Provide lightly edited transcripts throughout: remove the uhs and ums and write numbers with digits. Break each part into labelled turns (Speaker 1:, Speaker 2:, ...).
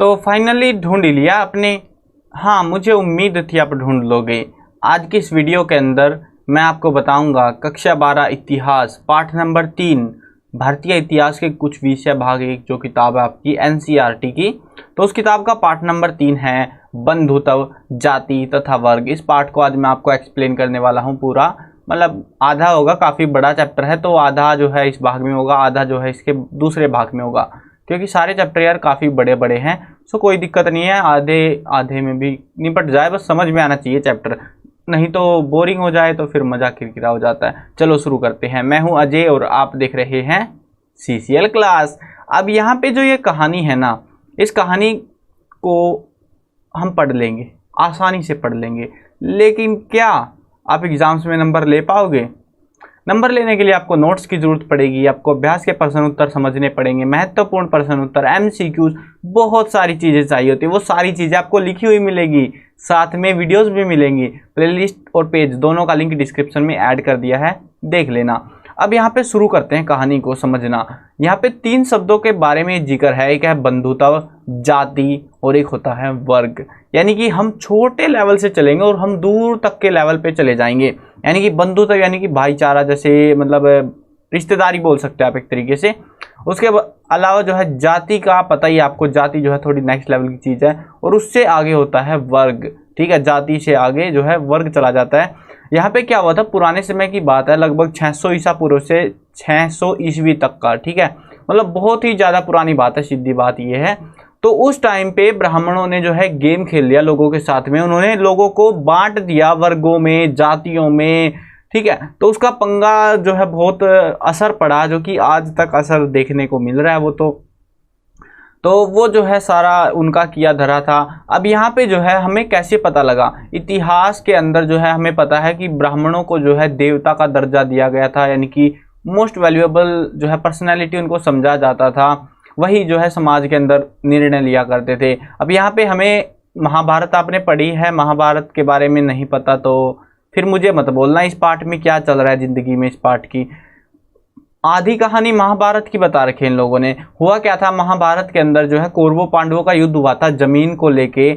Speaker 1: तो फाइनली ढूंढ लिया आपने। हाँ, मुझे उम्मीद थी आप ढूंढ लोगे। आज की इस वीडियो के अंदर मैं आपको बताऊंगा कक्षा 12 इतिहास पाठ नंबर 3 भारतीय इतिहास के कुछ विषय भाग 1 जो किताब है आपकी एनसीईआरटी की। तो उस किताब का पाठ नंबर 3 है बंधुत्व, जाति तथा वर्ग। इस पाठ को आज मैं आपको एक्सप्लेन करने वाला हूँ पूरा, मतलब आधा होगा, काफ़ी बड़ा चैप्टर है तो आधा जो है इस भाग में होगा, आधा जो है इसके दूसरे भाग में होगा, क्योंकि सारे चैप्टर यार काफ़ी बड़े बड़े हैं। सो कोई दिक्कत नहीं है, आधे आधे में भी निपट जाए, बस समझ में आना चाहिए चैप्टर, नहीं तो बोरिंग हो जाए तो फिर मज़ा किरकिरा हो जाता है। चलो शुरू करते हैं। मैं हूं अजय और आप देख रहे हैं सीसीएल क्लास। अब यहाँ पे जो ये कहानी है ना, इस कहानी को हम पढ़ लेंगे, आसानी से पढ़ लेंगे, लेकिन क्या आप एग्जाम्स में नंबर ले पाओगे? नंबर लेने के लिए आपको नोट्स की जरूरत पड़ेगी, आपको अभ्यास के प्रश्न उत्तर समझने पड़ेंगे, महत्वपूर्ण प्रश्न उत्तर, एमसीक्यूज, बहुत सारी चीज़ें चाहिए होती है। वो सारी चीज़ें आपको लिखी हुई मिलेगी, साथ में वीडियोस भी मिलेंगी। प्लेलिस्ट और पेज दोनों का लिंक डिस्क्रिप्शन में ऐड कर दिया है, देख लेना। अब यहाँ पे शुरू करते हैं कहानी को समझना। यहाँ पे 3 शब्दों के बारे में जिक्र है, एक है बंधुत्व, जाति और एक होता है वर्ग। यानी कि हम छोटे लेवल से चलेंगे और हम दूर तक के लेवल पे चले जाएंगे। यानी कि बंधुत्व यानी कि भाईचारा, जैसे मतलब रिश्तेदारी बोल सकते हैं आप एक तरीके से। उसके अलावा जो है जाति का पता ही आपको, जाति जो है थोड़ी नेक्स्ट लेवल की चीज़ है। और उससे आगे होता है वर्ग, ठीक है, जाति से आगे जो है वर्ग चला जाता है। यहाँ पे क्या हुआ था, पुराने समय की बात है, लगभग 600 ईसा पूर्व से 600 ईस्वी तक का, ठीक है, मतलब बहुत ही ज़्यादा पुरानी बात है, सीधी बात ये है। तो उस टाइम पे ब्राह्मणों ने जो है गेम खेल लिया लोगों के साथ में, उन्होंने लोगों को बांट दिया वर्गों में, जातियों में, ठीक है। तो उसका पंगा जो है बहुत असर पड़ा, जो कि आज तक असर देखने को मिल रहा है। वो जो है सारा उनका किया धरा था। अब यहाँ पे जो है हमें कैसे पता लगा, इतिहास के अंदर जो है हमें पता है कि ब्राह्मणों को जो है देवता का दर्जा दिया गया था, यानी कि मोस्ट वैल्यूएबल जो है पर्सनैलिटी उनको समझा जाता था, वही जो है समाज के अंदर निर्णय लिया करते थे। अब यहाँ पे हमें महाभारत आपने पढ़ी है, महाभारत के बारे में नहीं पता तो फिर मुझे मत बोलना इस पाठ में क्या चल रहा है ज़िंदगी में। इस पाठ की आधी कहानी महाभारत की बता रखी है इन लोगों ने। हुआ क्या था, महाभारत के अंदर जो है कौरवों पांडवों का युद्ध हुआ था जमीन को लेके।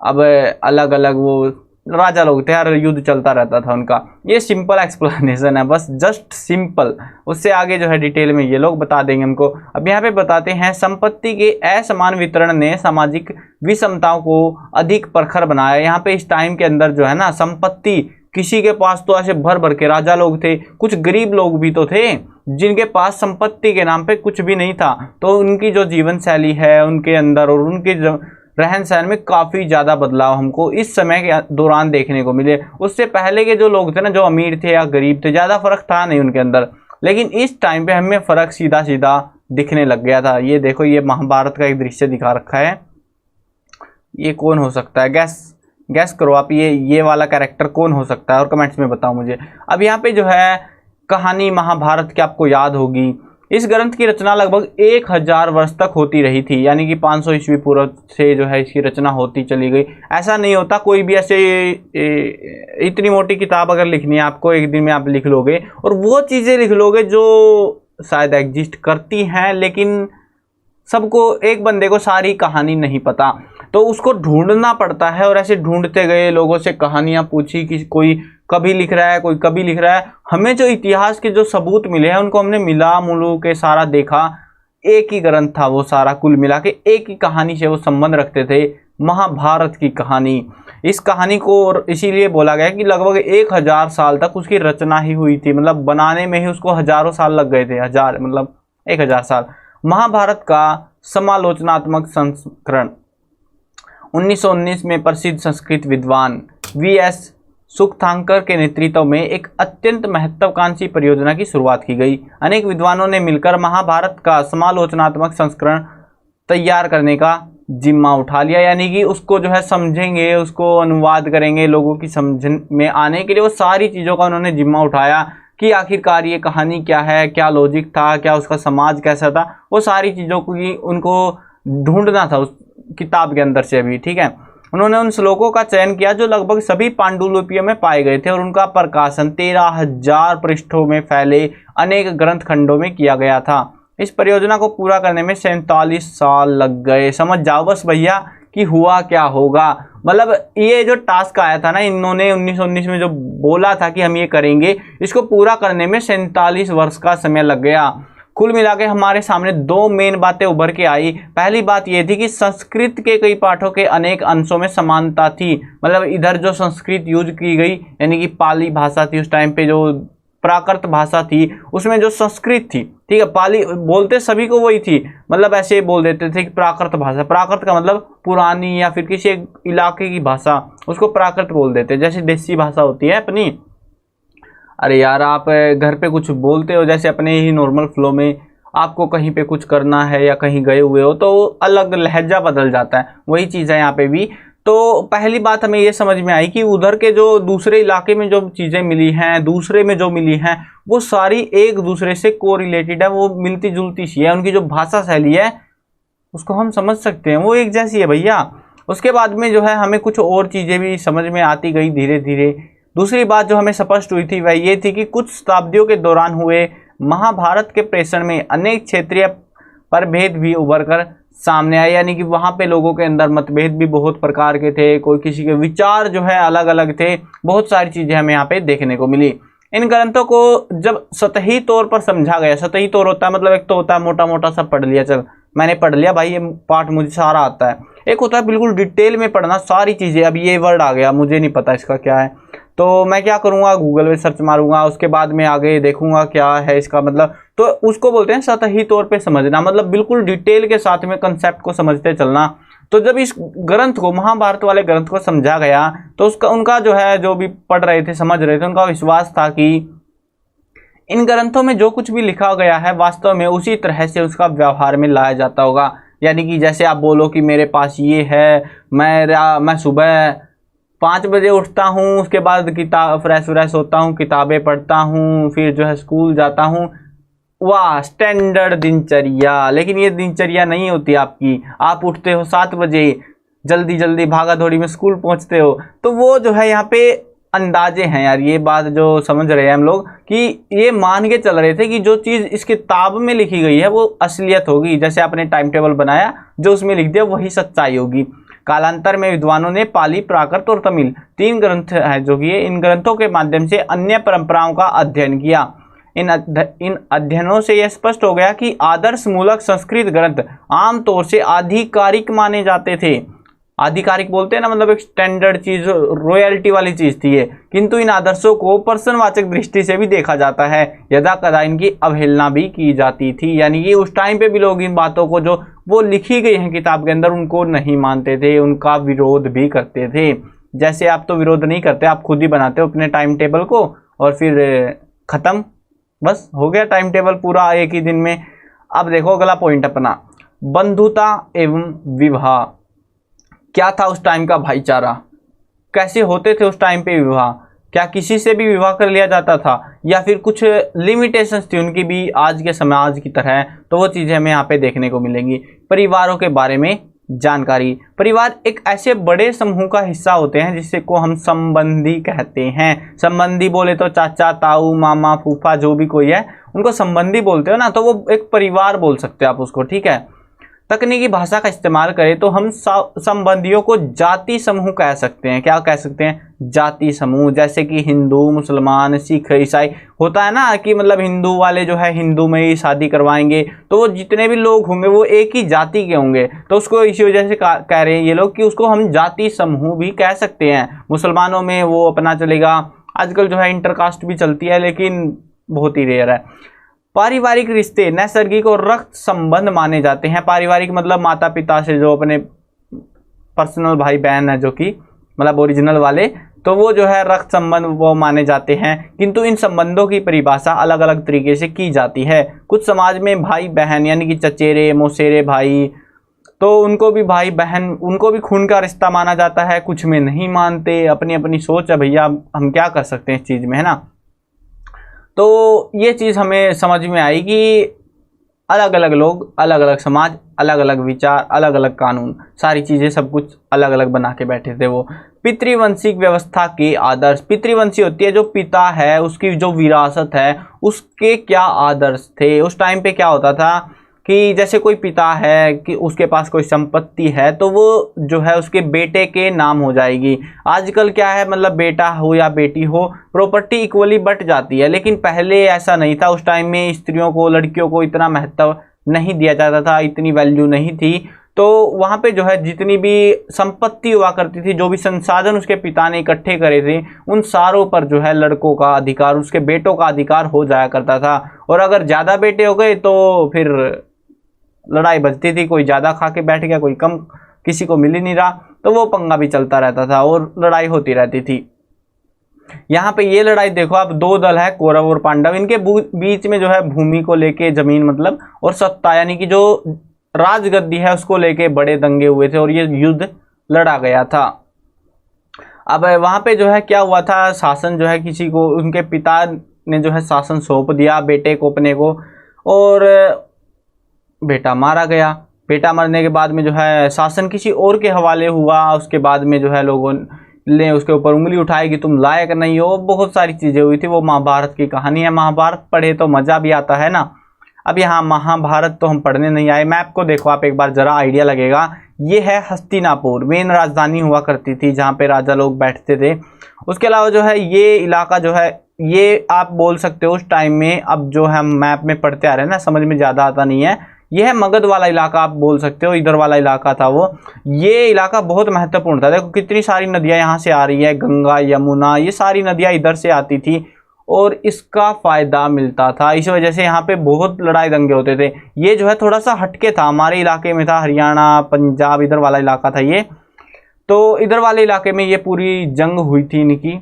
Speaker 1: अब अलग अलग वो राजा लोग थे यार, युद्ध चलता रहता था उनका। ये सिंपल एक्सप्लेनेशन है, बस जस्ट सिंपल। उससे आगे जो है डिटेल में ये लोग बता देंगे हमको। अब यहाँ पे बताते हैं, संपत्ति के असमान वितरण ने सामाजिक विषमताओं को अधिक प्रखर बनाया। यहाँ पे इस टाइम के अंदर जो है ना, संपत्ति किसी के पास तो ऐसे भर भर के राजा लोग थे, कुछ गरीब लोग भी तो थे जिनके पास संपत्ति के नाम पे कुछ भी नहीं था। तो उनकी जो जीवन शैली है उनके अंदर और उनके रहन सहन में काफ़ी ज़्यादा बदलाव हमको इस समय के दौरान देखने को मिले। उससे पहले के जो लोग थे ना, जो अमीर थे या गरीब थे, ज़्यादा फर्क था नहीं उनके अंदर, लेकिन इस टाइम पे हमें फ़र्क सीधा सीधा दिखने लग गया था। ये देखो, ये महाभारत का एक दृश्य दिखा रखा है। ये कौन हो सकता है, गैस करो आप, ये वाला कैरेक्टर कौन हो सकता है और कमेंट्स में बताओ मुझे। अब यहाँ पे जो है कहानी महाभारत की आपको याद होगी, इस ग्रंथ की रचना लगभग 1000 वर्ष तक होती रही थी, यानी कि 500 ईस्वी पूर्व से जो है इसकी रचना होती चली गई। ऐसा नहीं होता कोई भी ऐसे इतनी मोटी किताब अगर लिखनी है आपको, एक दिन में आप लिख लोगे और वो चीज़ें लिख लोगे जो शायद एग्जिस्ट करती हैं, लेकिन सबको, एक बंदे को सारी कहानी नहीं पता, तो उसको ढूंढना पड़ता है। और ऐसे ढूंढते गए, लोगों से कहानियाँ पूछी कि कोई कभी लिख रहा है, कोई कभी लिख रहा है। हमें जो इतिहास के जो सबूत मिले हैं उनको हमने मिला मुलू के सारा देखा। एक ही ग्रंथ था वो सारा, कुल मिला के एक ही कहानी से वो संबंध रखते थे, महाभारत की कहानी। इस कहानी को इसीलिए बोला गया कि लगभग 1000 साल तक उसकी रचना ही हुई थी, मतलब बनाने में ही उसको हजारों साल लग गए थे, हजार मतलब 1000 साल। महाभारत का समालोचनात्मक संस्करण 1919 में प्रसिद्ध संस्कृत विद्वान वीएस सुखतांकर के नेतृत्व में एक अत्यंत महत्वाकांक्षी परियोजना की शुरुआत की गई। अनेक विद्वानों ने मिलकर महाभारत का समालोचनात्मक संस्करण तैयार करने का जिम्मा उठा लिया, यानी कि उसको जो है समझेंगे, उसको अनुवाद करेंगे, लोगों की समझ में आने के लिए वो सारी चीज़ों का उन्होंने जिम्मा उठाया कि आखिरकार ये कहानी क्या है, क्या लॉजिक था, क्या उसका समाज कैसा था, वो सारी चीज़ों की उनको ढूंढना था उस किताब के अंदर से भी, ठीक है। उन्होंने उन श्लोकों का चयन किया जो लगभग सभी पांडुलिपियों में पाए गए थे और उनका प्रकाशन 13,000 पृष्ठों में फैले अनेक ग्रंथ खंडों में किया गया था। इस परियोजना को पूरा करने में 47 साल लग गए। समझ जाओ बस भैया कि हुआ क्या होगा। मतलब ये जो टास्क आया था ना, इन्होंने 1919 में जो बोला था कि हम ये करेंगे, इसको पूरा करने में 47 वर्ष का समय लग गया। कुल मिला के हमारे सामने दो मेन बातें उभर के आई। पहली बात ये थी कि संस्कृत के कई पाठों के अनेक अंशों में समानता थी। मतलब इधर जो संस्कृत यूज की गई, यानी कि पाली भाषा थी उस टाइम पे, जो प्राकृत भाषा थी, उसमें जो संस्कृत थी, ठीक है, पाली बोलते सभी को वही थी, मतलब ऐसे बोल देते थे कि प्राकृत भाषा। प्राकृत का मतलब पुरानी या फिर किसी एक इलाके की भाषा, उसको प्राकृत बोल देते, जैसे देसी भाषा होती है अपनी। अरे यार, आप घर पे कुछ बोलते हो, जैसे अपने ही नॉर्मल फ्लो में आपको कहीं पे कुछ करना है या कहीं गए हुए हो तो अलग लहजा बदल जाता है, वही चीज़ है यहाँ पे भी। तो पहली बात हमें ये समझ में आई कि उधर के जो दूसरे इलाके में जो चीज़ें मिली हैं, दूसरे में जो मिली हैं, वो सारी एक दूसरे से कोरिलेटेड है, वो मिलती जुलती सी है। उनकी जो भाषा शैली है उसको हम समझ सकते हैं, वो एक जैसी है भैया। उसके बाद में जो है हमें कुछ और चीज़ें भी समझ में आती गई धीरे धीरे। दूसरी बात जो हमें स्पष्ट हुई थी वह ये थी कि कुछ शताब्दियों के दौरान हुए महाभारत के प्रेषण में अनेक क्षेत्रीय परभेद भी उभर कर सामने आए, यानी कि वहाँ पे लोगों के अंदर मतभेद भी बहुत प्रकार के थे, कोई किसी के विचार जो है अलग अलग थे, बहुत सारी चीज़ें हमें यहाँ पे देखने को मिली। इन ग्रंथों को जब सतही तौर पर समझा गया, सतही तौर होता है मतलब एक तो होता है मोटा मोटा सा पढ़ लिया, चल मैंने पढ़ लिया भाई, ये पाठ मुझे सारा आता है। एक होता है बिल्कुल डिटेल में पढ़ना सारी चीज़ें, अब ये वर्ड आ गया मुझे नहीं पता इसका क्या है, तो मैं क्या करूँगा, गूगल पे सर्च मारूंगा, उसके बाद में आगे देखूंगा क्या है इसका मतलब। तो उसको बोलते हैं सतही तौर पे समझना, मतलब बिल्कुल डिटेल के साथ में कंसेप्ट को समझते चलना। तो जब इस ग्रंथ को, महाभारत वाले ग्रंथ को समझा गया, तो उसका उनका जो है, जो भी पढ़ रहे थे समझ रहे थे, उनका विश्वास था कि इन ग्रंथों में जो कुछ भी लिखा गया है वास्तव में उसी तरह से उसका व्यवहार में लाया जाता होगा। यानी कि जैसे आप बोलो कि मेरे पास ये है, मैं सुबह 5 बजे उठता हूँ, उसके बाद किताब फ्रेश होता हूँ, किताबें पढ़ता हूँ, फिर जो है स्कूल जाता हूँ, वाह स्टैंडर्ड दिनचर्या। लेकिन ये दिनचर्या नहीं होती आपकी। आप उठते हो 7 बजे, जल्दी जल्दी भागा दौड़ी में स्कूल पहुँचते हो, तो वो जो है यहाँ पे अंदाजे हैं यार। ये बात जो समझ रहे हैं हम लोग कि ये मान के चल रहे थे कि जो चीज़ इस किताब में लिखी गई है वो असलियत होगी, जैसे आपने टाइम टेबल बनाया जो उसमें लिख दिया वही सच्चाई होगी। कालांतर में विद्वानों ने पाली, प्राकृत और तमिल 3 ग्रंथ हैं जो कि इन ग्रंथों के माध्यम से अन्य परंपराओं का अध्ययन किया। इन अध्ययनों से यह स्पष्ट हो गया कि आदर्श मूलक संस्कृत ग्रंथ आमतौर से आधिकारिक माने जाते थे। आधिकारिक बोलते हैं ना, मतलब एक स्टैंडर्ड चीज, रॉयल्टी वाली चीज थी ये। किंतु इन आदर्शों को प्रश्नवाचक दृष्टि से भी देखा जाता है, यदा कदा इनकी अवहेलना भी की जाती थी। यानी कि उस टाइम पे भी लोग इन बातों को जो वो लिखी गई हैं किताब के अंदर उनको नहीं मानते थे, उनका विरोध भी करते थे। जैसे आप तो विरोध नहीं करते, आप खुद ही बनाते हो अपने टाइम टेबल को और फिर खत्म, बस हो गया टाइम टेबल पूरा एक ही दिन में। अब देखो अगला पॉइंट अपना, बंधुता एवं विवाह। क्या था उस टाइम का भाईचारा, कैसे होते थे उस टाइम पे विवाह, क्या किसी से भी विवाह कर लिया जाता था या फिर कुछ लिमिटेशंस थी उनकी भी आज के समाज की तरह, तो वो चीज़ें हमें यहाँ पे देखने को मिलेंगी। परिवारों के बारे में जानकारी। परिवार एक ऐसे बड़े समूह का हिस्सा होते हैं जिससे को हम संबंधी कहते हैं। संबंधी बोले तो चाचा, ताऊ, मामा, फूफा, जो भी कोई है उनको संबंधी बोलते हो ना, तो वो एक परिवार बोल सकते हो आप उसको, ठीक है। तकनीकी भाषा का इस्तेमाल करें तो हम संबंधियों को जाति समूह कह सकते हैं। क्या कह सकते हैं? जाति समूह। जैसे कि हिंदू, मुसलमान, सिख, ईसाई होता है ना कि मतलब हिंदू वाले जो है हिंदू में ही शादी करवाएंगे, तो वो जितने भी लोग होंगे वो एक ही जाति के होंगे, तो उसको इसी वजह से कह रहे हैं ये लोग कि उसको हम जाति समूह भी कह सकते हैं। मुसलमानों में वो अपना चलेगा, आजकल जो है इंटरकास्ट भी चलती है लेकिन बहुत ही रेयर है। पारिवारिक रिश्ते नैसर्गिक और रक्त संबंध माने जाते हैं। पारिवारिक मतलब माता पिता से जो अपने पर्सनल भाई बहन है, जो कि मतलब ओरिजिनल वाले, तो वो जो है रक्त संबंध वो माने जाते हैं। किंतु इन संबंधों की परिभाषा अलग अलग तरीके से की जाती है। कुछ समाज में भाई बहन यानी कि चचेरे मौसेरे भाई, तो उनको भी भाई बहन, उनको भी खून का रिश्ता माना जाता है। कुछ में नहीं मानते, अपनी अपनी सोच है भैया, हम क्या कर सकते हैं इस चीज़ में, है ना। तो ये चीज़ हमें समझ में आई कि अलग अलग लोग, अलग अलग समाज, अलग अलग विचार, अलग अलग कानून, सारी चीज़ें सब कुछ अलग अलग बना के बैठे थे वो। पितृवंशिक व्यवस्था के आदर्श। पितृवंशी होती है जो पिता है उसकी जो विरासत है उसके क्या आदर्श थे। उस टाइम पे क्या होता था कि जैसे कोई पिता है कि उसके पास कोई संपत्ति है तो वो जो है उसके बेटे के नाम हो जाएगी। आजकल क्या है, मतलब बेटा हो या बेटी हो प्रॉपर्टी इक्वली बट जाती है, लेकिन पहले ऐसा नहीं था। उस टाइम में स्त्रियों को, लड़कियों को इतना महत्व नहीं दिया जाता था, इतनी वैल्यू नहीं थी। तो वहाँ पे जो है जितनी भी संपत्ति हुआ करती थी, जो भी संसाधन उसके पिता ने इकट्ठे करे थे, उन सारों पर जो है लड़कों का अधिकार, उसके बेटों का अधिकार हो जाया करता था। और अगर ज़्यादा बेटे हो गए तो फिर लड़ाई बजती थी, कोई ज़्यादा खा के बैठ गया, कोई कम, किसी को मिल ही नहीं रहा, तो वो पंगा भी चलता रहता था और लड़ाई होती रहती थी। यहाँ पे ये लड़ाई देखो आप, दो दल है कौरव और पांडव, इनके बीच में जो है भूमि को लेके, जमीन मतलब, और सत्ता यानी कि जो राजगद्दी है उसको लेके बड़े दंगे हुए थे और ये युद्ध लड़ा गया था। अब वहाँ पे जो है क्या हुआ था, शासन जो है किसी को, उनके पिता ने जो है शासन सौंप दिया बेटे को अपने को, और बेटा मारा गया। बेटा मरने के बाद में जो है शासन किसी और के हवाले हुआ। उसके बाद में जो है लोगों ने उसके ऊपर उंगली उठाई कि तुम लायक नहीं हो, बहुत सारी चीज़ें हुई थी। वो महाभारत की कहानी है, महाभारत पढ़े तो मज़ा भी आता है ना। अब यहाँ महाभारत तो हम पढ़ने नहीं आए, मैप को देखो आप एक बार ज़रा, आइडिया लगेगा। ये है हस्तिनापुर, मेन राजधानी हुआ करती थी जहाँ पे राजा लोग बैठते थे। उसके अलावा जो है ये इलाका जो है, ये आप बोल सकते हो उस टाइम में, अब जो हम मैप में पढ़ते आ रहे हैं ना, समझ में ज़्यादा आता नहीं है, यह है मगध वाला इलाका आप बोल सकते हो, इधर वाला इलाका था वो। ये इलाका बहुत महत्वपूर्ण था। देखो कितनी सारी नदियाँ यहाँ से आ रही है, गंगा, यमुना, ये सारी नदियाँ इधर से आती थी और इसका फ़ायदा मिलता था। इस वजह से यहाँ पे बहुत लड़ाई दंगे होते थे। ये जो है थोड़ा सा हटके था, हमारे इलाके में था, हरियाणा, पंजाब, इधर वाला इलाका था ये। तो इधर वाले इलाके में ये पूरी जंग हुई थी इनकी।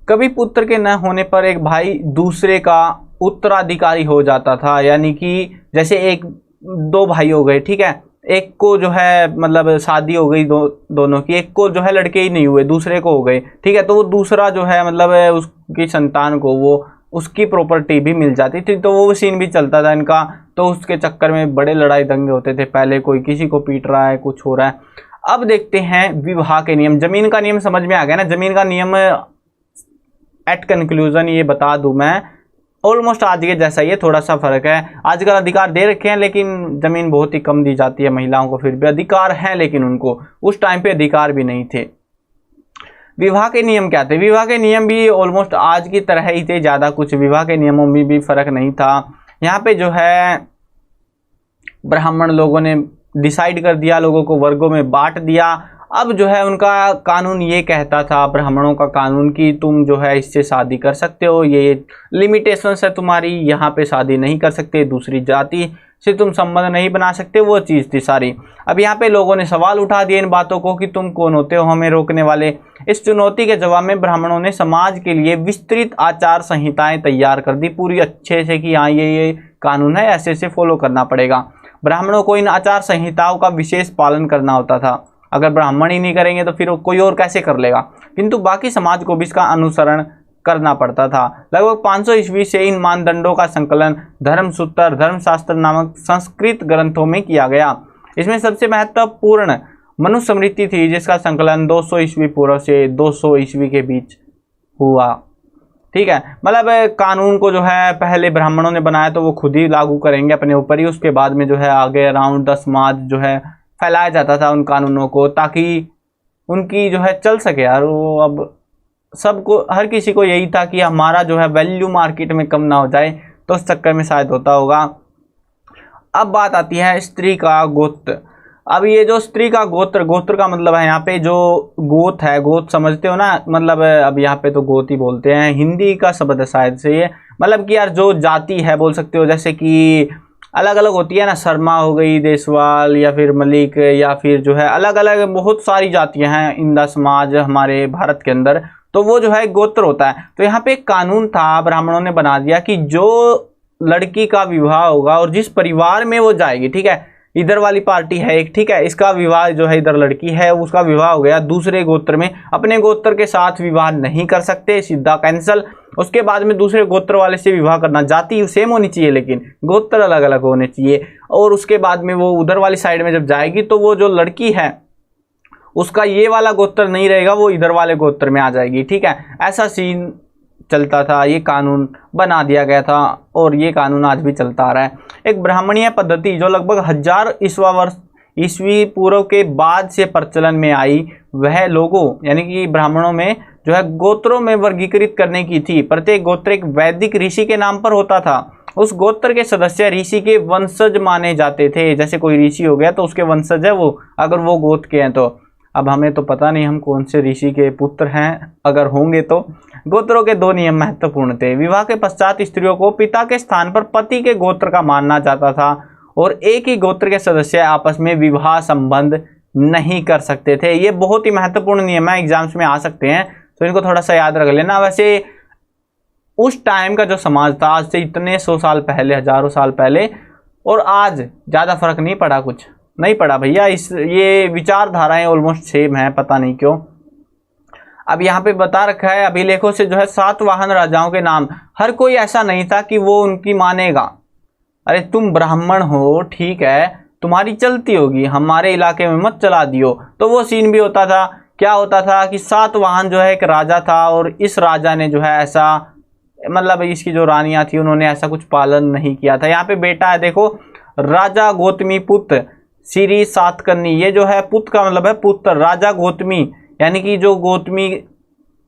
Speaker 1: कभी पुत्र के न होने पर एक भाई दूसरे का उत्तराधिकारी हो जाता था, यानी कि जैसे एक दो भाई हो गए, ठीक है, एक को जो है मतलब शादी हो गई दोनों की, एक को जो है लड़के ही नहीं हुए, दूसरे को हो गए, ठीक है, तो वो दूसरा जो है मतलब उसकी संतान को वो उसकी प्रॉपर्टी भी मिल जाती थी। तो वो सीन भी चलता था इनका। तो उसके चक्कर में बड़े लड़ाई दंगे होते थे। पहले कोई किसी को पीट रहा है, कुछ हो रहा है। अब देखते हैं विवाह के नियम। जमीन का नियम समझ में आ गया ना। जमीन का नियम एट कंक्लूजन ये बता दूं मैं, ऑलमोस्ट आज के जैसा ही है, थोड़ा सा फर्क है। आजकल अधिकार दे रखे हैं लेकिन जमीन बहुत ही कम दी जाती है महिलाओं को। फिर भी अधिकार हैं लेकिन उनको उस टाइम पे अधिकार भी नहीं थे। विवाह के नियम क्या थे? विवाह के नियम भी ऑलमोस्ट आज की तरह ही थे, ज़्यादा कुछ विवाह के नियमों में भी फर्क नहीं था। यहाँ पे जो है ब्राह्मण लोगों ने डिसाइड कर दिया, लोगों को वर्गों में बांट दिया। अब जो है उनका कानून ये कहता था, ब्राह्मणों का कानून, कि तुम जो है इससे शादी कर सकते हो, ये लिमिटेशंस है तुम्हारी, यहाँ पे शादी नहीं कर सकते, दूसरी जाति से तुम संबंध नहीं बना सकते, वो चीज़ थी सारी। अब यहाँ पे लोगों ने सवाल उठा दिए इन बातों को कि तुम कौन होते हो हमें रोकने वाले। इस चुनौती के जवाब में ब्राह्मणों ने समाज के लिए विस्तृत आचार संहिताएं तैयार कर दी पूरी अच्छे से, कि हाँ ये कानून है, ऐसे ऐसे फॉलो करना पड़ेगा। ब्राह्मणों को इन आचार संहिताओं का विशेष पालन करना होता था। अगर ब्राह्मण ही नहीं करेंगे तो फिर कोई और कैसे कर लेगा, किंतु बाकी समाज को भी इसका अनुसरण करना पड़ता था। लगभग 500 ईस्वी से इन मानदंडों का संकलन धर्मसूत्र, धर्मशास्त्र नामक संस्कृत ग्रंथों में किया गया। इसमें सबसे महत्वपूर्ण मनुस्मृति थी, जिसका संकलन 200 ईस्वी पूर्व से 200 ईस्वी के बीच हुआ। ठीक है, मतलब कानून को जो है पहले ब्राह्मणों ने बनाया तो वो खुद ही लागू करेंगे अपने ऊपर ही, उसके बाद में जो है आगे अराउंड 10 समाज जो है फैलाया जाता था उन कानूनों को, ताकि उनकी जो है चल सके यार। वो अब सबको, हर किसी को यही था कि हमारा जो है वैल्यू मार्केट में कम ना हो जाए, तो उस चक्कर में शायद होता होगा। अब बात आती है स्त्री का गोत्र। अब ये जो स्त्री का गोत्र, गोत्र का मतलब है यहाँ पे जो गोत है, गोत समझते हो ना, मतलब अब यहाँ पे तो गोत ही बोलते हैं, हिंदी का शब्द है शायद से ये, मतलब कि यार जो जाति है बोल सकते हो, जैसे कि अलग अलग होती है ना, शर्मा हो गई, देसवाल, या फिर मलिक, या फिर जो है अलग अलग बहुत सारी जातियां हैं इंदा समाज हमारे भारत के अंदर, तो वो जो है गोत्र होता है। तो यहाँ पे एक कानून था, ब्राह्मणों ने बना दिया कि जो लड़की का विवाह होगा और जिस परिवार में वो जाएगी, ठीक है, इधर वाली पार्टी है एक, ठीक है, इसका विवाह जो है, इधर लड़की है उसका विवाह हो गया दूसरे गोत्र में, अपने गोत्र के साथ विवाह नहीं कर सकते, सीधा कैंसल। उसके बाद में दूसरे गोत्र वाले से विवाह करना, जाति सेम होनी चाहिए लेकिन गोत्र अलग अलग होने चाहिए। और उसके बाद में वो उधर वाली साइड में जब जाएगी तो वो जो लड़की है उसका ये वाला गोत्र नहीं रहेगा, वो इधर वाले गोत्र में आ जाएगी। ठीक है, ऐसा सीन चलता था, ये कानून बना दिया गया था और ये कानून आज भी चलता आ रहा है। एक ब्राह्मणीय पद्धति जो लगभग 1000 ईस्वी पूर्व के बाद से प्रचलन में आई, वह लोगों यानी कि ब्राह्मणों में जो है गोत्रों में वर्गीकृत करने की थी। प्रत्येक गोत्र एक वैदिक ऋषि के नाम पर होता था। उस गोत्र के सदस्य ऋषि के वंशज माने जाते थे। जैसे कोई ऋषि हो गया तो उसके वंशज है वो, अगर वो गोत्र के हैं तो। अब हमें तो पता नहीं हम कौन से ऋषि के पुत्र हैं, अगर होंगे तो। गोत्रों के 2 नियम महत्वपूर्ण थे। विवाह के पश्चात स्त्रियों को पिता के स्थान पर पति के गोत्र का मानना जाता था और एक ही गोत्र के सदस्य आपस में विवाह संबंध नहीं कर सकते थे। ये बहुत ही महत्वपूर्ण नियम है, एग्जाम्स में आ सकते हैं, तो इनको थोड़ा सा याद रख लेना। वैसे उस टाइम का जो समाज था, आज से इतने 100 साल पहले, हजारों साल पहले, और आज ज़्यादा फर्क नहीं पड़ा, कुछ नहीं पड़ा भैया। ये विचारधाराएं ऑलमोस्ट सेम है, पता नहीं क्यों। अब यहाँ पे बता रखा है अभिलेखों से जो है सातवाहन राजाओं के नाम। हर कोई ऐसा नहीं था कि वो उनकी मानेगा। अरे तुम ब्राह्मण हो, ठीक है, तुम्हारी चलती होगी, हमारे इलाके में मत चला दियो। तो वो सीन भी होता था। क्या होता था कि सातवाहन जो है एक राजा था और इस राजा ने जो है ऐसा, मतलब इसकी जो रानियां थी उन्होंने ऐसा कुछ पालन नहीं किया था। यहाँ पे बेटा है देखो, राजा गौतमी पुत्र श्री सातकर्णी। ये जो है पुत्र का मतलब है पुत्र। राजा गौतमी यानी कि जो गौतमी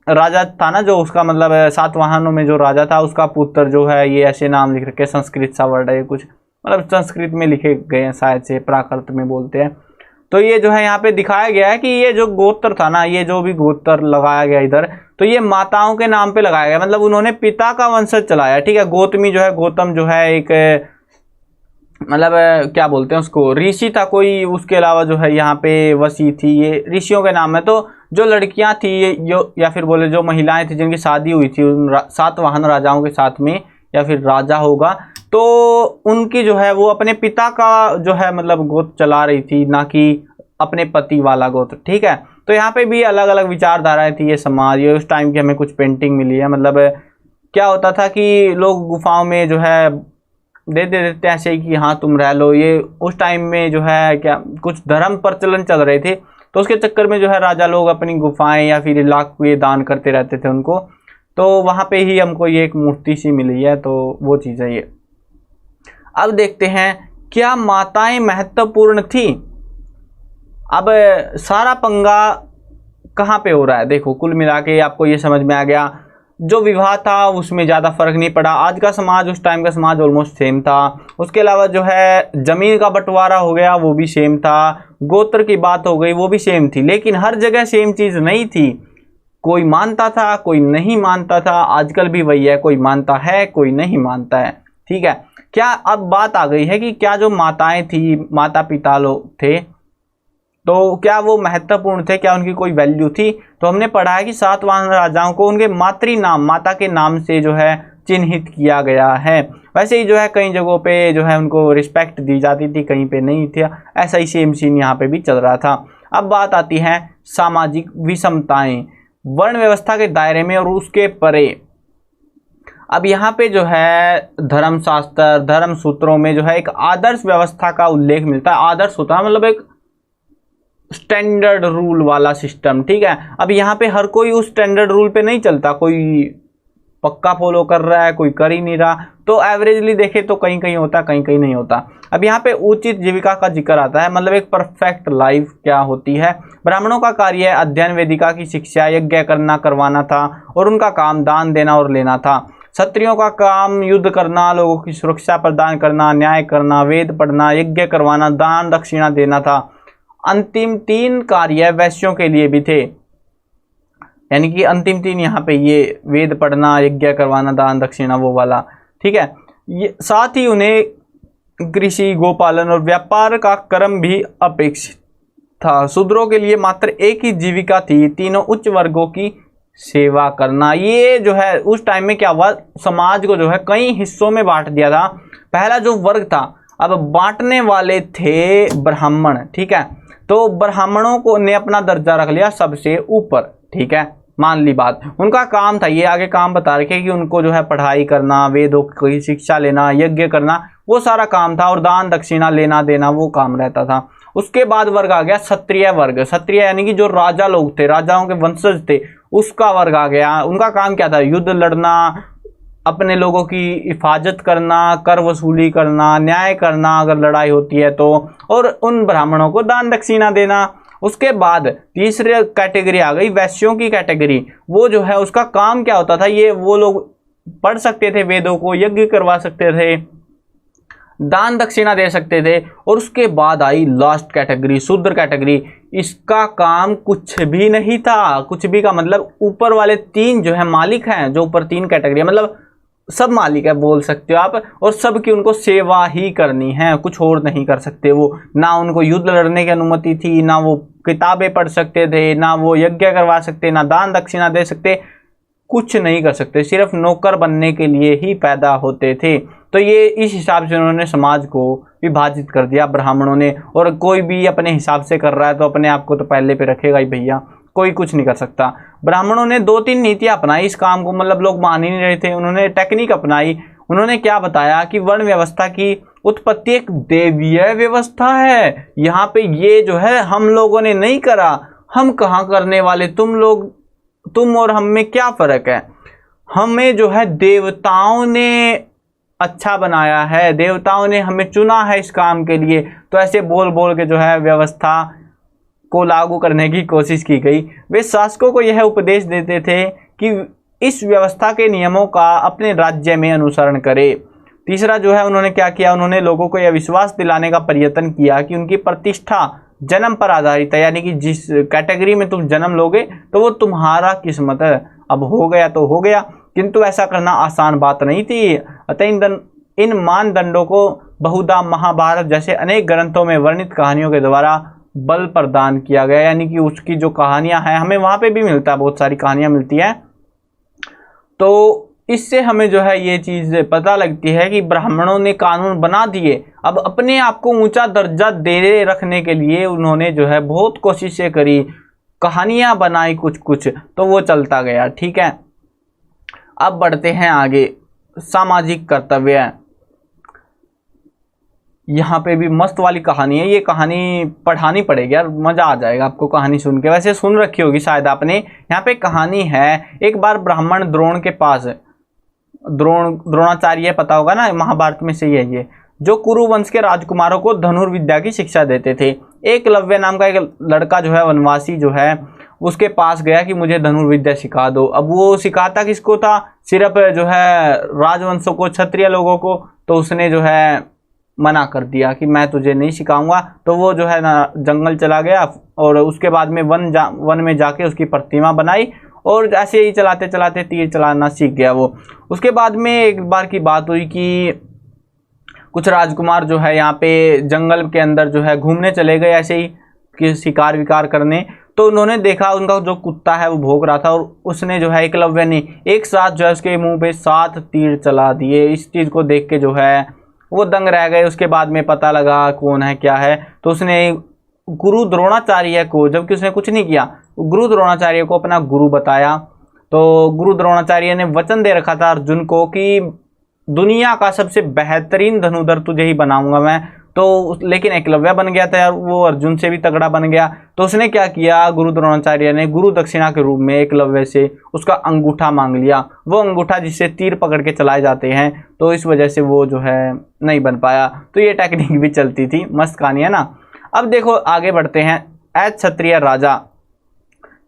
Speaker 1: राजा था ना, जो उसका मतलब सातवाहनों में जो राजा था उसका पुत्र जो है, ये ऐसे नाम लिख रखे, संस्कृत सा वर्ड है ये, कुछ मतलब संस्कृत में लिखे गए हैं शायद से, प्राकृत में बोलते हैं। तो ये जो है यहाँ पे दिखाया गया है कि ये जो गोत्र था ना, ये जो भी गोत्र लगाया गया इधर, तो ये माताओं के नाम पे लगाया गया, मतलब उन्होंने पिता का वंशज चलाया। ठीक है, गौतमी जो है, गौतम जो है एक मतलब क्या बोलते हैं उसको, ऋषि था कोई। उसके अलावा जो है यहाँ पे वसी थी, ये ऋषियों के नाम है। तो जो लड़कियां थी जो, या फिर बोले जो महिलाएं थी जिनकी शादी हुई थी उन सातवाहन राजाओं के साथ में, या फिर राजा होगा, तो उनकी जो है वो अपने पिता का जो है मतलब गोत्र चला रही थी, ना कि अपने पति वाला गोत्र। ठीक है, तो यहाँ पे भी अलग अलग विचारधाराएं थी। ये समाज, ये उस टाइम की हमें कुछ पेंटिंग मिली है। मतलब क्या होता था कि लोग गुफाओं में जो है दे देते ऐसे ही कि हाँ तुम रह लो। ये उस टाइम में जो है क्या कुछ धर्म प्रचलन चल रहे थे, तो उसके चक्कर में जो है राजा लोग अपनी गुफाएं या फिर इलाके दान करते रहते थे उनको। तो वहाँ पे ही हमको ये एक मूर्ति सी मिली है, तो वो चीज़ है ये। अब देखते हैं क्या माताएं महत्वपूर्ण थी। अब सारा पंगा कहाँ पे हो रहा है, देखो कुल मिला के आपको ये समझ में आ गया। जो विवाह था उसमें ज़्यादा फर्क नहीं पड़ा। आज का समाज, उस टाइम का समाज ऑलमोस्ट सेम था। उसके अलावा जो है ज़मीन का बंटवारा हो गया, वो भी सेम था। गोत्र की बात हो गई, वो भी सेम थी। लेकिन हर जगह सेम चीज़ नहीं थी। कोई मानता था, कोई नहीं मानता था। आजकल भी वही है, कोई मानता है, कोई नहीं मानता है। ठीक है, क्या अब बात आ गई है कि क्या जो माताएं थी, माता पिता लोग थे, तो क्या वो महत्वपूर्ण थे, क्या उनकी कोई वैल्यू थी। तो हमने पढ़ा है कि सातवाहन राजाओं को उनके मातृ नाम, माता के नाम से जो है चिन्हित किया गया है। वैसे ही जो है कई जगहों पे जो है उनको रिस्पेक्ट दी जाती थी, कहीं पे नहीं थी। ऐसा ही सेम सीन यहाँ पे भी चल रहा था। अब बात आती है सामाजिक विषमताएं वर्ण व्यवस्था के दायरे में और उसके परे। अब यहाँ पे जो है धर्मशास्त्र, धर्म सूत्रों में जो है एक आदर्श व्यवस्था का उल्लेख मिलता है। आदर्श होता है मतलब एक स्टैंडर्ड रूल वाला सिस्टम। ठीक है, अब यहाँ पे हर कोई उस स्टैंडर्ड रूल पे नहीं चलता, कोई पक्का फॉलो कर रहा है, कोई कर ही नहीं रहा। तो एवरेजली देखे तो कहीं कहीं होता, कहीं कहीं नहीं होता। अब यहाँ पे उचित जीविका का जिक्र आता है, मतलब एक परफेक्ट लाइफ क्या होती है। ब्राह्मणों का कार्य अध्ययन, वेदिका की शिक्षा, यज्ञ करना करवाना था और उनका काम दान देना और लेना था। क्षत्रियों का काम युद्ध करना, लोगों की सुरक्षा प्रदान करना, न्याय करना, वेद पढ़ना, यज्ञ करवाना, दान दक्षिणा देना था। अंतिम 3 कार्य वैश्यों के लिए भी थे, यानी कि अंतिम 3 यहाँ पे ये वेद पढ़ना, यज्ञ करवाना, दान दक्षिणा वो वाला। ठीक है, ये साथ ही उन्हें कृषि, गोपालन और व्यापार का कर्म भी अपेक्षित था। शूद्रों के लिए मात्र एक ही जीविका थी, तीनों उच्च वर्गों की सेवा करना। ये जो है उस टाइम में क्या हुआ, समाज को जो है कई हिस्सों में बांट दिया था। पहला जो वर्ग था, अब बांटने वाले थे ब्राह्मण। ठीक है, तो ब्राह्मणों को ने अपना दर्जा रख लिया सबसे ऊपर। ठीक है, मान ली बात। उनका काम था, ये आगे काम बता रखे कि उनको जो है पढ़ाई करना, वेदों की शिक्षा लेना, यज्ञ करना, वो सारा काम था। और दान दक्षिणा लेना देना वो काम रहता था। उसके बाद वर्ग आ गया क्षत्रिय वर्ग। क्षत्रिय यानी कि जो राजा लोग थे, राजाओं के वंशज थे, उसका वर्ग आ गया। उनका काम क्या था? युद्ध लड़ना, अपने लोगों की हिफाजत करना, कर वसूली करना, न्याय करना अगर लड़ाई होती है तो, और उन ब्राह्मणों को दान दक्षिणा देना। उसके बाद तीसरी कैटेगरी आ गई वैश्यों की कैटेगरी। वो जो है उसका काम क्या होता था? ये वो लोग पढ़ सकते थे वेदों को, यज्ञ करवा सकते थे, दान दक्षिणा दे सकते थे। और उसके बाद आई लास्ट कैटेगरी, शूद्र कैटेगरी। इसका काम कुछ भी नहीं था। कुछ भी का मतलब ऊपर वाले तीन जो है मालिक हैं, जो ऊपर तीन कैटेगरी मतलब सब मालिक है बोल सकते हो आप, और सबकी उनको सेवा ही करनी है, कुछ और नहीं कर सकते वो। ना उनको युद्ध लड़ने की अनुमति थी, ना वो किताबें पढ़ सकते थे, ना वो यज्ञ करवा सकते, ना दान दक्षिणा दे सकते, कुछ नहीं कर सकते। सिर्फ नौकर बनने के लिए ही पैदा होते थे। तो ये इस हिसाब से उन्होंने समाज को विभाजित कर दिया ब्राह्मणों ने। और कोई भी अपने हिसाब से कर रहा है तो अपने आप को तो पहले पे रखेगा ही भैया, कोई कुछ नहीं कर सकता। ब्राह्मणों ने 2-3 नीतियां अपनाई इस काम को, मतलब लोग मान ही नहीं रहे थे। उन्होंने टेक्निक अपनाई। उन्होंने क्या बताया कि वर्ण व्यवस्था की उत्पत्ति एक देवीय व्यवस्था है। यहाँ पे ये जो है हम लोगों ने नहीं करा, हम कहाँ करने वाले, तुम लोग, तुम और हम में क्या फर्क है? हमें जो है देवताओं ने अच्छा बनाया है, देवताओं ने हमें चुना है इस काम के लिए। तो ऐसे बोल बोल के जो है व्यवस्था को लागू करने की कोशिश की गई। वे शासकों को यह उपदेश देते थे कि इस व्यवस्था के नियमों का अपने राज्य में अनुसरण करें। तीसरा जो है उन्होंने क्या किया? उन्होंने लोगों को यह विश्वास दिलाने का प्रयत्न किया कि उनकी प्रतिष्ठा जन्म पर आधारित है, यानी कि जिस कैटेगरी में तुम जन्म लोगे तो वो तुम्हारा किस्मत है, अब हो गया तो हो गया। किंतु ऐसा करना आसान बात नहीं थी। अतः इन मानदंडों को बहुधा महाभारत जैसे अनेक ग्रंथों में वर्णित कहानियों के द्वारा बल प्रदान किया गया। यानी कि उसकी जो कहानियां हैं, हमें वहां पे भी मिलता है, बहुत सारी कहानियां मिलती हैं। तो इससे हमें जो है ये चीज पता लगती है कि ब्राह्मणों ने कानून बना दिए। अब अपने आप को ऊंचा दर्जा दे रखने के लिए उन्होंने जो है बहुत कोशिशें करी, कहानियां बनाई कुछ कुछ, तो वो चलता गया। ठीक है, अब बढ़ते हैं आगे। सामाजिक कर्तव्य, यहाँ पे भी मस्त वाली कहानी है। ये कहानी पढ़ानी पड़ेगी यार, मजा आ जाएगा आपको कहानी सुन के। वैसे सुन रखी होगी शायद आपने। यहाँ पे कहानी है, एक बार ब्राह्मण द्रोण के पास, द्रोणाचार्य पता होगा ना, महाभारत में से ही है ये, जो कुरु वंश के राजकुमारों को धनुर्विद्या की शिक्षा देते थे। एकलव्य नाम का एक लड़का जो है, वनवासी जो है, उसके पास गया कि मुझे धनुर्विद्या सिखा दो। अब वो सिखाता किसको था? सिर्फ जो है राजवंशों को, क्षत्रिय लोगों को। तो उसने जो है मना कर दिया कि मैं तुझे नहीं सिखाऊंगा। तो वो जो है ना जंगल चला गया, और उसके बाद में वन में जाके उसकी प्रतिमा बनाई, और ऐसे ही चलाते चलाते तीर चलाना सीख गया वो। उसके बाद में एक बार की बात हुई कि कुछ राजकुमार जो है यहाँ पे जंगल के अंदर जो है घूमने चले गए, ऐसे ही कि शिकार विकार करने। तो उन्होंने देखा उनका जो कुत्ता है वो भौंक रहा था, और उसने जो है एकलव्य ने एक साथ जो है उसके मुंह पे 7 तीर चला दिए। इस चीज़ को देख के जो है वो दंग रह गए। उसके बाद में पता लगा कौन है क्या है, तो उसने गुरु द्रोणाचार्य को, जबकि उसने कुछ नहीं किया, गुरु द्रोणाचार्य को अपना गुरु बताया। तो गुरु द्रोणाचार्य ने वचन दे रखा था अर्जुन को कि दुनिया का सबसे बेहतरीन धनुधर तुझे ही बनाऊंगा मैं। तो लेकिन एकलव्य बन गया था यार, वो अर्जुन से भी तगड़ा बन गया। तो उसने क्या किया, गुरु द्रोणाचार्य ने गुरु दक्षिणा के रूप में एकलव्य से उसका अंगूठा मांग लिया। वो अंगूठा जिससे तीर पकड़ के चलाए जाते हैं, तो इस वजह से वो जो है नहीं बन पाया। तो ये टेक्निक भी चलती थी। मस्त कहानी है ना। अब देखो आगे बढ़ते हैं। एज क्षत्रिय राजा,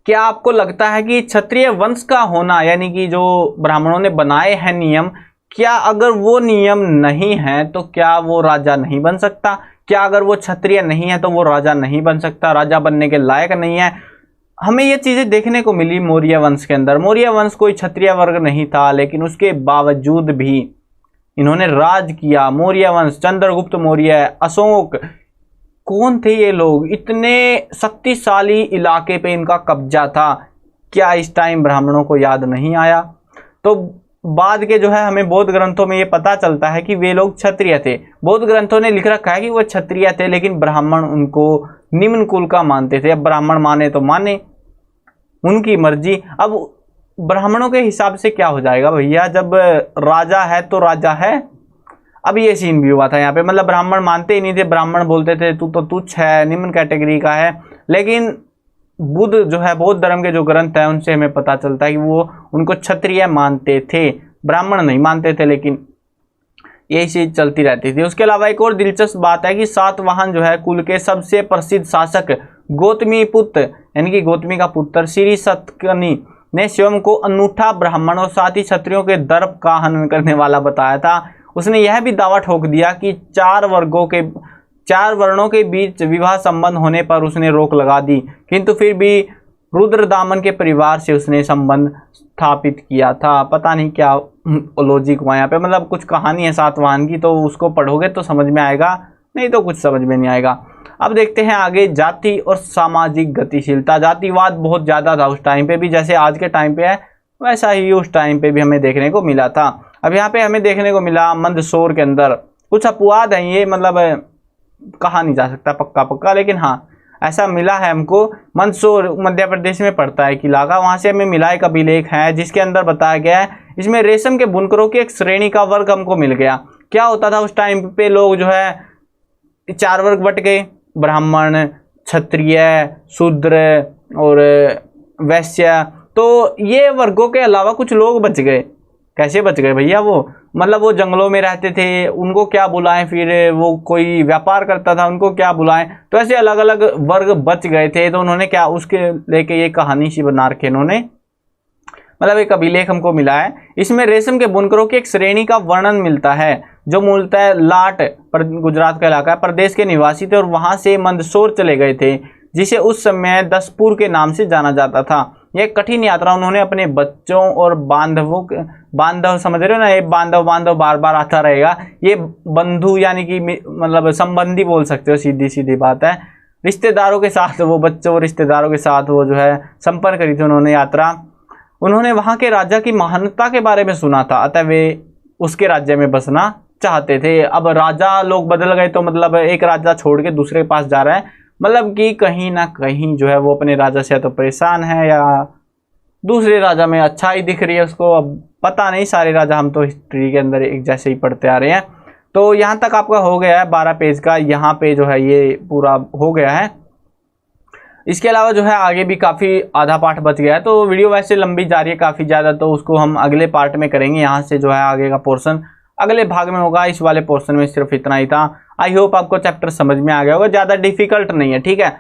Speaker 1: क्या आपको लगता है कि क्षत्रिय वंश का होना, यानी कि जो ब्राह्मणों ने बनाए हैं नियम, क्या अगर वो नियम नहीं है तो क्या वो राजा नहीं बन सकता? क्या अगर वो क्षत्रिय नहीं है तो वो राजा नहीं बन सकता, राजा बनने के लायक नहीं है? हमें ये चीजें देखने को मिली मौर्य वंश के अंदर। मौर्य वंश कोई क्षत्रिय वर्ग नहीं था, लेकिन उसके बावजूद भी इन्होंने राज किया। मौर्य वंश, चंद्रगुप्त मौर्य, अशोक, कौन थे ये लोग? इतने शक्तिशाली इलाके पे इनका कब्जा था। क्या इस टाइम ब्राह्मणों को याद नहीं आया? तो बाद के जो है हमें बौद्ध ग्रंथों में ये पता चलता है कि वे लोग क्षत्रिय थे। बौद्ध ग्रंथों ने लिख रखा है कि वो क्षत्रिय थे, लेकिन ब्राह्मण उनको निम्न कुल का मानते थे। अब ब्राह्मण माने तो माने, उनकी मर्जी। अब ब्राह्मणों के हिसाब से क्या हो जाएगा भैया, जब राजा है तो राजा है। अब ये सीन भी हुआ था यहाँ पे, मतलब ब्राह्मण मानते ही नहीं थे, ब्राह्मण बोलते थे तू तो तुच्छ है, निम्न कैटेगरी का है। लेकिन बुद्ध जो है, बौद्ध धर्म के जो ग्रंथ है उनसे हमें पता चलता है कि वो उनको क्षत्रिय मानते थे, ब्राह्मण नहीं मानते थे। लेकिन यही चीज चलती रहती थी। उसके अलावा एक और दिलचस्प बात है कि सातवाहन जो है कुल के सबसे प्रसिद्ध शासक गौतमी पुत्र यानी कि गौतमी का पुत्र श्री सतकर्णी ने स्वयं को अनूठा ब्राह्मण और साथ ही क्षत्रियों के दर्प का हनन करने वाला बताया था। उसने यह भी दावा ठोक दिया कि 4 वर्णों के बीच विवाह संबंध होने पर उसने रोक लगा दी, किंतु फिर भी रुद्रदामन के परिवार से उसने संबंध स्थापित किया था। पता नहीं क्या लॉजिक हुआ यहाँ पे, मतलब कुछ कहानी है सातवाहन की, तो उसको पढ़ोगे तो समझ में आएगा, नहीं तो कुछ समझ में नहीं आएगा। अब देखते हैं आगे, जाति और सामाजिक गतिशीलता। जातिवाद बहुत ज़्यादा था उस टाइम पे भी, जैसे आज के टाइम पे है वैसा ही उस टाइम पे भी हमें देखने को मिला था। अब यहाँ पे हमें देखने को मिला मंदसौर के अंदर कुछ अपवाद हैं, ये मतलब कहा नहीं जा सकता पक्का, लेकिन हाँ ऐसा मिला है हमको। मंदसौर मध्य प्रदेश में पड़ता है किला का, वहाँ से हमें मिला एक अभिलेख है जिसके अंदर बताया गया है, इसमें रेशम के बुनकरों की एक श्रेणी का वर्ग हमको मिल गया। क्या होता था उस टाइम पे, लोग जो है 4 वर्ग बट गए, ब्राह्मण, क्षत्रिय, शूद्र और वैश्य। तो ये वर्गों के अलावा कुछ लोग बच गए। कैसे बच गए भैया? वो मतलब वो जंगलों में रहते थे, उनको क्या बुलाएं, फिर वो कोई व्यापार करता था उनको क्या बुलाएं, तो ऐसे अलग अलग वर्ग बच गए थे। तो उन्होंने क्या उसके लेके ये कहानी सी बना रखी इन्होंने, मतलब एक अभिलेख हमको मिला है। इसमें रेशम के बुनकरों की एक श्रेणी का वर्णन मिलता है जो मूलतः लाट गुजरात का इलाका है प्रदेश के निवासी थे और वहां से मंदसौर चले गए थे, जिसे उस समय दसपुर के नाम से जाना जाता था। यह कठिन यात्रा उन्होंने अपने बच्चों और बांधव समझ रहे हो ना, ये बांधव बार बार आता रहेगा, ये बंधु यानी कि मतलब संबंधी बोल सकते हो, सीधी सीधी बात है। रिश्तेदारों के साथ वो बच्चों और रिश्तेदारों के साथ वो जो है संपन्न करी थी उन्होंने यात्रा। उन्होंने वहां के राजा की महानता के बारे में सुना था, अतः वे उसके राज्य में बसना चाहते थे। अब राजा लोग बदल गए तो मतलब एक राजा छोड़ के दूसरे के पास जा रहा है, मतलब कि कहीं ना कहीं जो है वो अपने राजा से तो परेशान है या दूसरे राजा में अच्छा ही दिख रही है उसको। अब पता नहीं, सारे राजा हम तो हिस्ट्री के अंदर एक जैसे ही पढ़ते आ रहे हैं। तो यहाँ तक आपका हो गया है 12 पेज का, यहाँ पे जो है ये पूरा हो गया है। इसके अलावा जो है आगे भी काफ़ी आधा पार्ट बच गया है, तो वीडियो वैसे लंबी जा रही है काफ़ी ज़्यादा, तो उसको हम अगले पार्ट में करेंगे। यहाँ से जो है आगे का पोर्शन अगले भाग में होगा। इस वाले पोर्शन में सिर्फ इतना ही था। आई होप आपको चैप्टर समझ में आ गया होगा, ज़्यादा डिफिकल्ट नहीं है, ठीक है।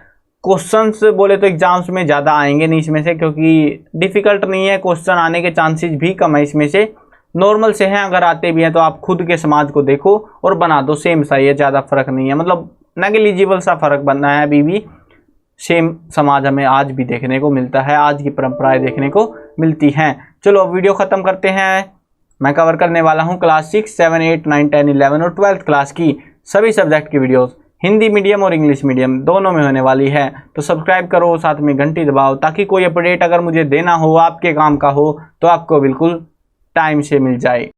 Speaker 1: क्वेश्चंस बोले तो एग्जाम्स में ज़्यादा आएंगे नहीं इसमें से, क्योंकि डिफिकल्ट नहीं है, क्वेश्चन आने के चांसेस भी कम है इसमें से, नॉर्मल से हैं। अगर आते भी हैं तो आप खुद के समाज को देखो और बना दो, सेम सही है, ज़्यादा फर्क नहीं है, मतलब नेग्लिजिबल सा फर्क बनना है। अभी भी सेम समाज हमें आज भी देखने को मिलता है, आज की परंपराएं देखने को मिलती हैं। चलो अब वीडियो ख़त्म करते हैं। मैं कवर करने वाला हूं क्लास 6, 7, 8, 9, 10, 11 और 12th क्लास की सभी सब्जेक्ट की वीडियोस, हिंदी मीडियम और इंग्लिश मीडियम दोनों में होने वाली है। तो सब्सक्राइब करो, साथ में घंटी दबाओ, ताकि कोई अपडेट अगर मुझे देना हो, आपके काम का हो, तो आपको बिल्कुल टाइम से मिल जाए।